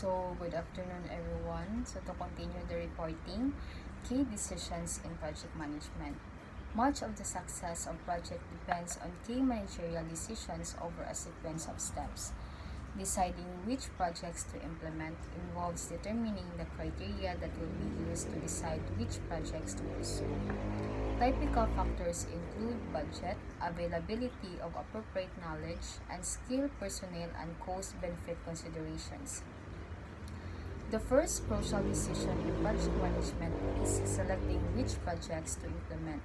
So, good afternoon everyone. So, to continue the reporting, key decisions in project management. Much of the success of project depends on key managerial decisions over a sequence of steps. Deciding which projects to implement involves determining the criteria that will be used to decide which projects to pursue. Typical factors include budget, availability of appropriate knowledge, and skilled personnel and cost-benefit considerations. The first crucial decision in project management is selecting which projects to implement.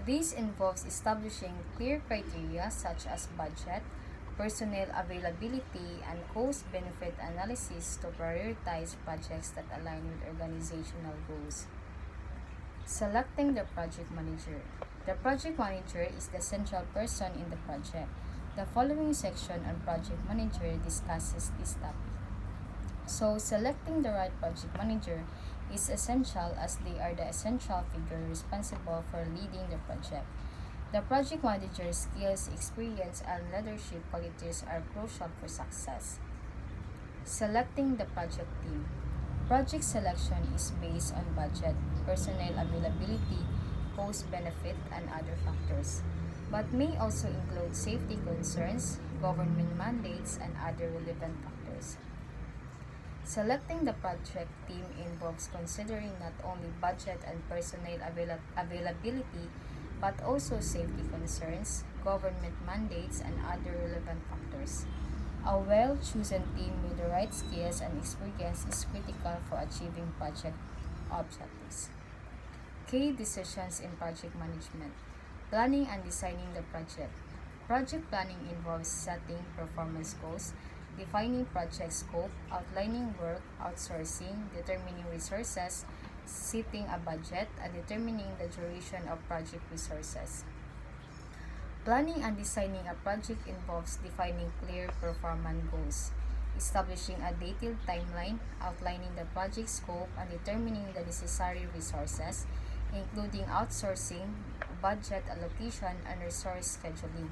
This involves establishing clear criteria such as budget, personnel availability, and cost-benefit analysis to prioritize projects that align with organizational goals. Selecting the project manager. The project manager is the central person in the project. The following section on project manager discusses this topic. So, selecting the right project manager is essential as they are the essential figure responsible for leading the project. The project manager's skills, experience, and leadership qualities are crucial for success. Selecting the project team. Project selection is based on budget, personnel availability, cost-benefit, and other factors, but may also include safety concerns, government mandates, and other relevant factors. Selecting the project team involves considering not only budget and personnel availability, but also safety concerns, government mandates, and other relevant factors. A well-chosen team with the right skills and experience is critical for achieving project objectives. Key decisions in project management. Planning and designing the project. Project planning involves setting performance goals, defining project scope, outlining work, outsourcing, determining resources, setting a budget, and determining the duration of project resources. Planning and designing a project involves defining clear performance goals, establishing a detailed timeline, outlining the project scope, and determining the necessary resources, including outsourcing, budget allocation, and resource scheduling.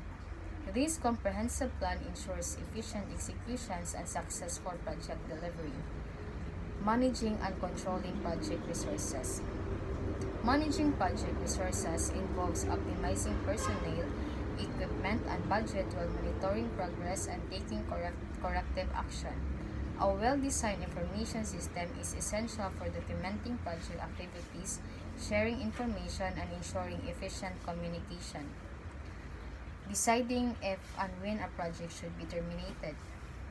This comprehensive plan ensures efficient executions and successful project delivery. Managing and controlling project resources. Managing project resources involves optimizing personnel, equipment, and budget while monitoring progress and taking corrective action. A well-designed information system is essential for documenting project activities, sharing information, and ensuring efficient communication. Deciding if and when a project should be terminated.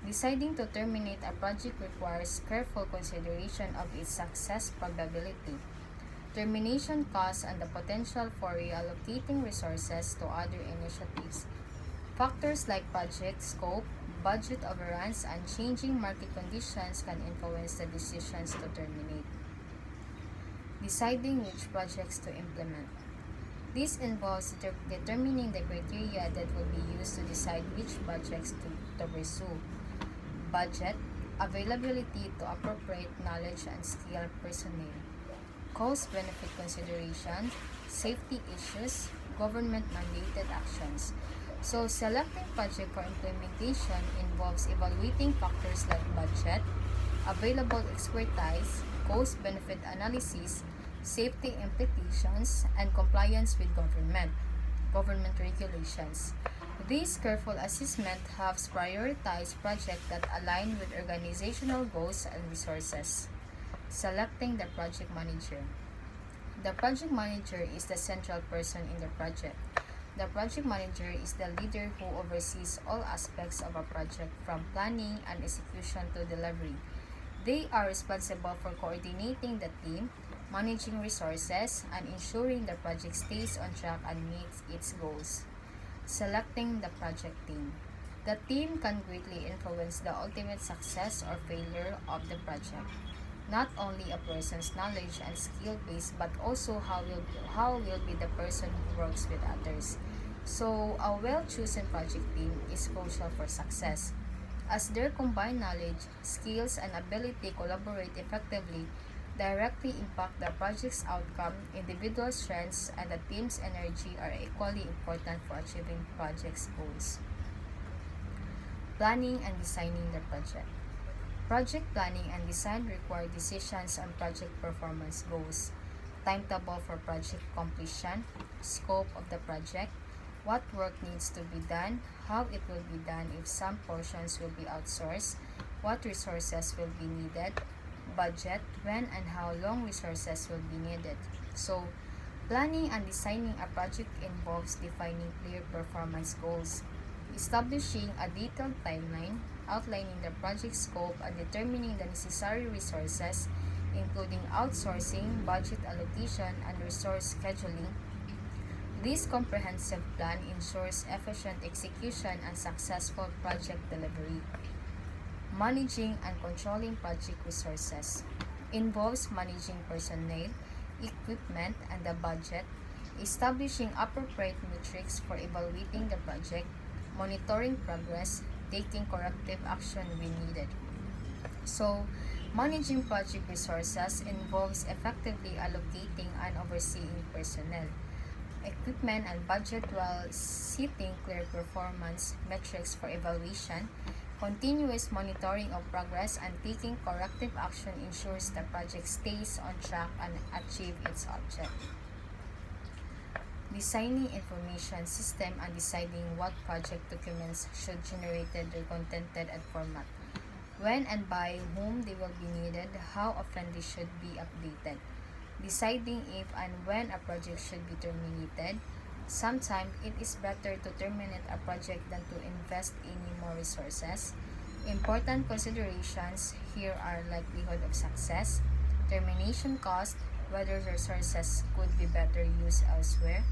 Deciding to terminate a project requires careful consideration of its success probability, termination costs, and the potential for reallocating resources to other initiatives. Factors like project scope, budget overruns, and changing market conditions can influence the decisions to terminate. Deciding which projects to implement. This involves determining the criteria that will be used to decide which projects to pursue. Budget, availability to appropriate knowledge and skilled personnel, cost-benefit considerations, safety issues, government mandated actions. So, selecting project for implementation involves evaluating factors like budget, available expertise, cost-benefit analysis, safety implications, and compliance with government regulations. This careful assessment helps prioritize projects that align with organizational goals and resources. Selecting the project manager. The project manager is the central person in the project. The project manager is the leader who oversees all aspects of a project from planning and execution to delivery. They are responsible for coordinating the team, managing resources, and ensuring the project stays on track and meets its goals. Selecting the project team. The team can greatly influence the ultimate success or failure of the project. Not only a person's knowledge and skill base, but also how will be the person who works with others. So, a well-chosen project team is crucial for success, as their combined knowledge, skills, and ability collaborate effectively directly impact the project's outcome. Individual strengths and the team's energy are equally important for achieving project's goals. Planning and designing the project. Project planning and design require decisions on project performance goals, timetable for project completion, scope of the project, what work needs to be done, how it will be done if some portions will be outsourced, what resources will be needed, budget, when and how long resources will be needed. So, planning and designing a project involves defining clear performance goals, establishing a detailed timeline, outlining the project scope, and determining the necessary resources, including outsourcing, budget allocation, and resource scheduling. This comprehensive plan ensures efficient execution and successful project delivery. Managing and controlling project resources involves managing personnel, equipment, and the budget, establishing appropriate metrics for evaluating the project, monitoring progress, taking corrective action when needed. So, managing project resources involves effectively allocating and overseeing personnel, equipment, and budget while setting clear performance metrics for evaluation. Continuous monitoring of progress and taking corrective action ensures the project stays on track and achieve its object. Designing information system and deciding what project documents should generated or contented and format, when and by whom they will be needed, how often they should be updated, deciding if and when a project should be terminated. Sometimes it is better to terminate a project than to invest any more resources. Important considerations here are likelihood of success, termination cost, whether resources could be better used elsewhere.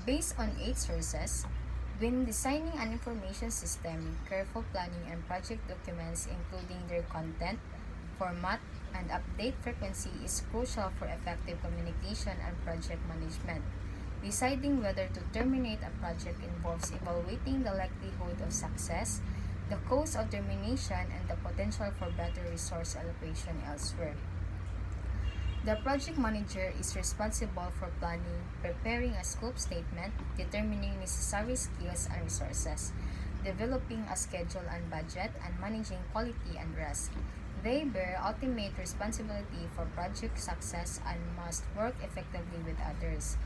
Based on 8 sources, when designing an information system, careful planning and project documents, including their content, format, and update frequency is crucial for effective communication and project management. Deciding whether to terminate a project involves evaluating the likelihood of success, the cost of termination, and the potential for better resource allocation elsewhere. The project manager is responsible for planning, preparing a scope statement, determining necessary skills and resources, developing a schedule and budget, and managing quality and risk. They bear ultimate responsibility for project success and must work effectively with others.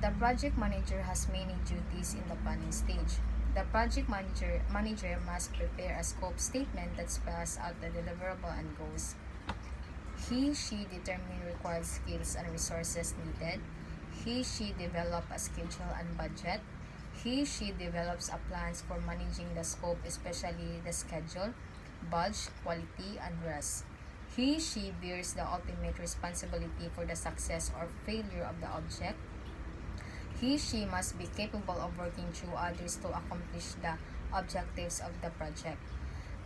The project manager has many duties in the planning stage. The project manager must prepare a scope statement that spells out the deliverable and goals. He/she determine required skills and resources needed. He/she develop a schedule and budget. He/she develops a plans for managing the scope, especially the schedule, budget, quality, and risk. He/she bears the ultimate responsibility for the success or failure of the object. He/she must be capable of working through others to accomplish the objectives of the project.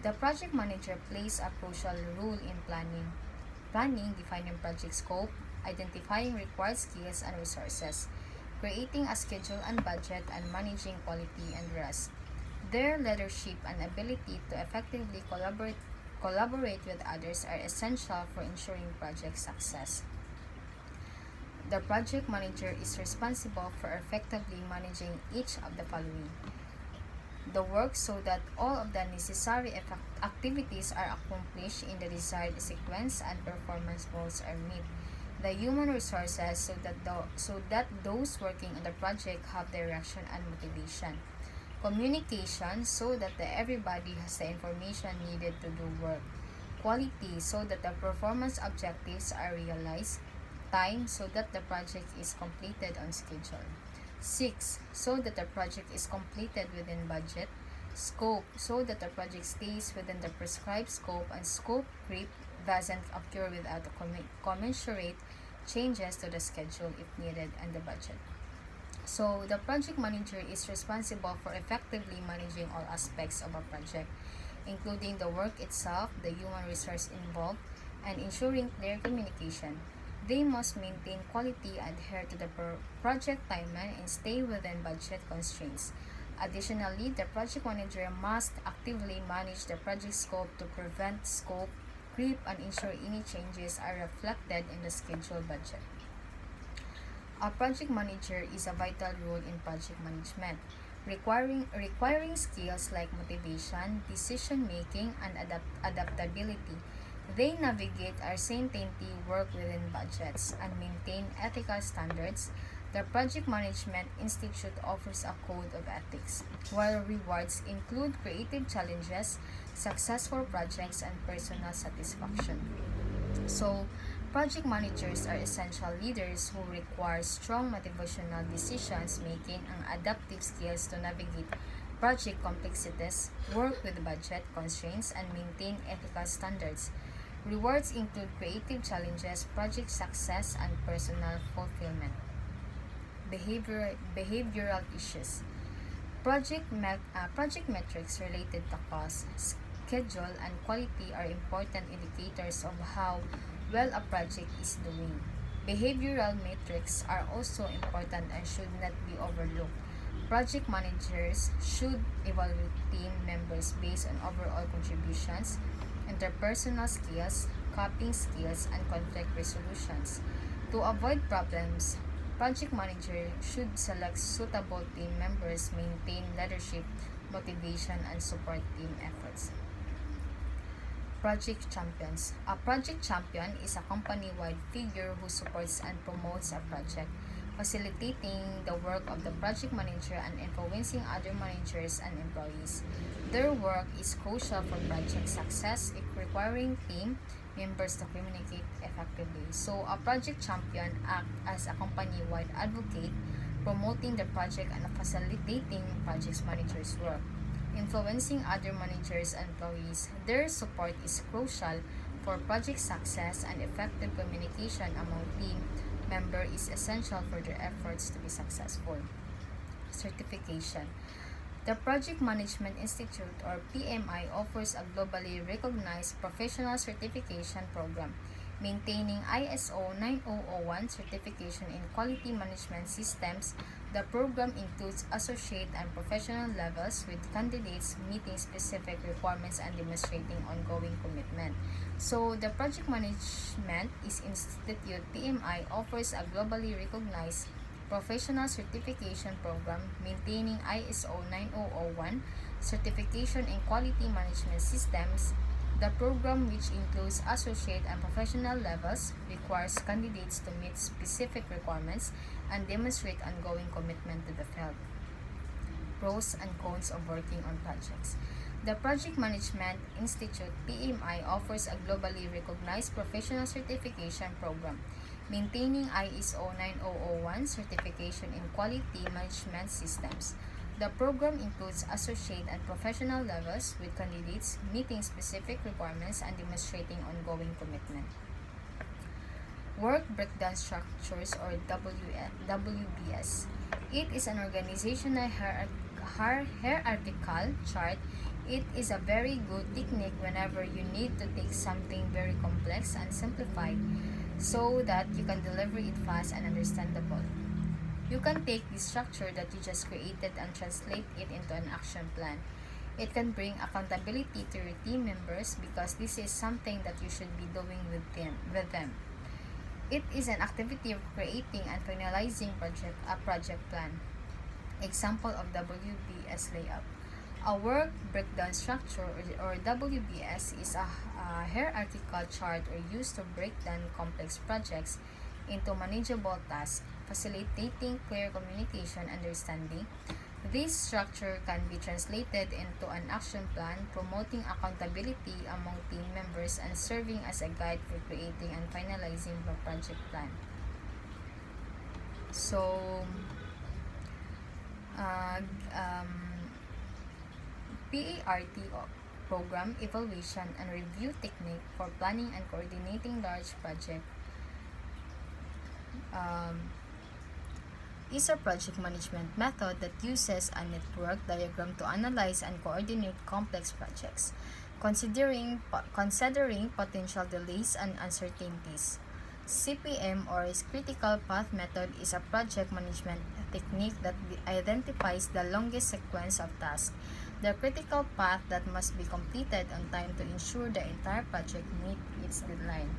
The project manager plays a crucial role in planning, defining project scope, identifying required skills and resources, creating a schedule and budget, and managing quality and risk. Their leadership and ability to effectively collaborate with others are essential for ensuring project success. The project manager is responsible for effectively managing each of the following: the work so that all of the necessary activities are accomplished in the desired sequence and performance goals are met. The human resources so that those working on the project have direction and motivation. Communication so that everybody has the information needed to do work. Quality so that the performance objectives are realized. Time so that the project is completed on schedule. 6. So that the project is completed within budget. Scope so that the project stays within the prescribed scope and scope creep doesn't occur without commensurate changes to the schedule if needed and the budget. So, the project manager is responsible for effectively managing all aspects of a project, including the work itself, the human resource involved, and ensuring clear communication. They must maintain quality, adhere to the project timeline, and stay within budget constraints. Additionally, the project manager must actively manage the project scope to prevent scope creep and ensure any changes are reflected in the schedule budget. A project manager is a vital role in project management. requiring skills like motivation, decision making, and adaptability. They navigate uncertainty, work within budgets, and maintain ethical standards. The Project Management Institute offers a code of ethics, while rewards include creative challenges, successful projects, and personal satisfaction. So, project managers are essential leaders who require strong motivational decisions making and adaptive skills to navigate project complexities, work with budget constraints, and maintain ethical standards. Rewards include creative challenges, project success, and personal fulfillment. Behavioral issues. Project metrics related to cost, schedule, and quality are important indicators of how well a project is doing. Behavioral metrics are also important and should not be overlooked. Project managers should evaluate team members based on overall contributions, interpersonal skills, coping skills, and conflict resolutions. To avoid problems, project manager should select suitable team members, maintain leadership, motivation, and support team efforts. Project champions. A project champion is a company-wide figure who supports and promotes a project, facilitating the work of the project manager and influencing other managers and employees. Their work is crucial for project success, requiring team members to communicate effectively. So, a project champion acts as a company-wide advocate, promoting the project and facilitating project managers' work, influencing other managers and employees. Their support is crucial for project success, and effective communication among team members is essential for their efforts to be successful. Certification. The Project Management Institute, or PMI, offers a globally recognized professional certification program, maintaining ISO 9001 certification in quality management systems. The program includes associate and professional levels, with candidates meeting specific requirements and demonstrating ongoing commitment. So, the Project Management Institute PMI offers a globally recognized professional certification program, maintaining ISO 9001 certification in quality management systems. The program, which includes associate and professional levels, requires candidates to meet specific requirements and demonstrate ongoing commitment to the field. Pros and cons of working on projects. The Project Management Institute PMI offers a globally recognized professional certification program, maintaining ISO 9001 certification in quality management systems. The program includes associate and professional levels, with candidates meeting specific requirements and demonstrating ongoing commitment. Work Breakdown Structures, or WBS. It is an organizational hierarchical chart. It is a very good technique whenever you need to take something very complex and simplify so that you can deliver it fast and understandable. You can take the structure that you just created and translate it into an action plan. It can bring accountability to your team members because this is something that you should be doing with them. It is an activity of creating and finalizing a project plan. Example of WBS layout. A work breakdown structure, or WBS, is a hierarchical chart or used to break down complex projects into manageable tasks, facilitating clear communication and understanding. This structure can be translated into an action plan, promoting accountability among team members and serving as a guide for creating and finalizing the project plan. So, PART program evaluation and review technique for planning and coordinating large project is a project management method that uses a network diagram to analyze and coordinate complex projects, considering potential delays and uncertainties. CPM, or Critical Path Method, is a project management technique that identifies the longest sequence of tasks, the critical path that must be completed on time to ensure the entire project meets its deadline.